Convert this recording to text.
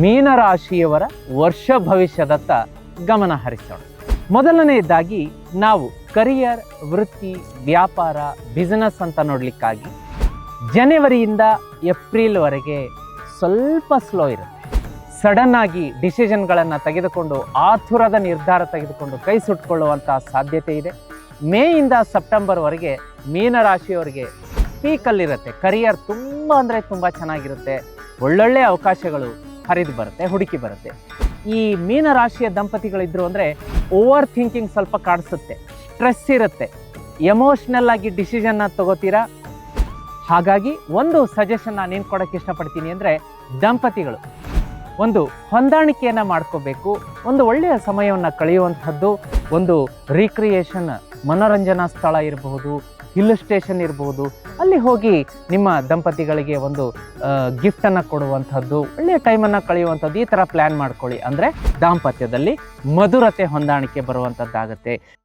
ಮೀನರಾಶಿಯವರ ವರ್ಷ ಭವಿಷ್ಯದತ್ತ ಗಮನ ಹರಿಸೋಣ. ಮೊದಲನೆಯದಾಗಿ ನಾವು ಕರಿಯರ್, ವೃತ್ತಿ, ವ್ಯಾಪಾರ, ಬಿಸ್ನೆಸ್ ಅಂತ ನೋಡಲಿಕ್ಕಾಗಿ ಜನವರಿಯಿಂದ ಏಪ್ರಿಲ್ವರೆಗೆ ಸ್ವಲ್ಪ ಸ್ಲೋ ಇರುತ್ತೆ. ಸಡನ್ ಆಗಿ ಡಿಸಿಷನ್ಗಳನ್ನು ತೆಗೆದುಕೊಂಡು ಆತುರದ ನಿರ್ಧಾರ ತೆಗೆದುಕೊಂಡು ಕೈ ಸುಟ್ಕೊಳ್ಳುವಂಥ ಸಾಧ್ಯತೆ ಇದೆ. ಮೇಯಿಂದ ಸೆಪ್ಟೆಂಬರ್ವರೆಗೆ ಮೀನರಾಶಿಯವರಿಗೆ ಪೀಕಲ್ಲಿರುತ್ತೆ. ಕರಿಯರ್ ತುಂಬ ಅಂದರೆ ತುಂಬ ಚೆನ್ನಾಗಿರುತ್ತೆ. ಒಳ್ಳೊಳ್ಳೆ ಅವಕಾಶಗಳು ಹರಿದು ಬರುತ್ತೆ, ಹುಡುಕಿ ಬರುತ್ತೆ. ಈ ಮೀನರಾಶಿಯ ದಂಪತಿಗಳಿದ್ರು ಅಂದರೆ ಓವರ್ ಥಿಂಕಿಂಗ್ ಸ್ವಲ್ಪ ಕಾಣಿಸುತ್ತೆ, ಸ್ಟ್ರೆಸ್ ಇರುತ್ತೆ, ಎಮೋಷ್ನಲ್ ಆಗಿ ಡಿಸಿಷನ್ನ ತಗೋತೀರಾ. ಹಾಗಾಗಿ ಒಂದು ಸಜೆಷನ್ ನಾನು ಕೊಡೋಕ್ಕೆ ಇಷ್ಟಪಡ್ತೀನಿ ಅಂದರೆ, ದಂಪತಿಗಳು ಒಂದು ಹೊಂದಾಣಿಕೆಯನ್ನು ಮಾಡ್ಕೋಬೇಕು. ಒಂದು ಒಳ್ಳೆಯ ಸಮಯವನ್ನು ಕಳೆಯುವಂಥದ್ದು, ಒಂದು ರೀಕ್ರಿಯೇಷನ್ ಮನೋರಂಜನಾ ಸ್ಥಳ ಇರಬಹುದು, ಹಿಲ್ ಸ್ಟೇಷನ್ ಇರಬಹುದು, ಅಲ್ಲಿ ಹೋಗಿ ನಿಮ್ಮ ದಂಪತಿಗಳಿಗೆ ಒಂದು ಗಿಫ್ಟನ್ನು ಕೊಡುವಂಥದ್ದು, ಒಳ್ಳೆಯ ಟೈಮನ್ನು ಕಳೆಯುವಂಥದ್ದು, ಈ ಥರ ಪ್ಲ್ಯಾನ್ ಮಾಡ್ಕೊಳ್ಳಿ. ಅಂದರೆ ದಾಂಪತ್ಯದಲ್ಲಿ ಮಧುರತೆ, ಹೊಂದಾಣಿಕೆ ಬರುವಂಥದ್ದಾಗುತ್ತೆ.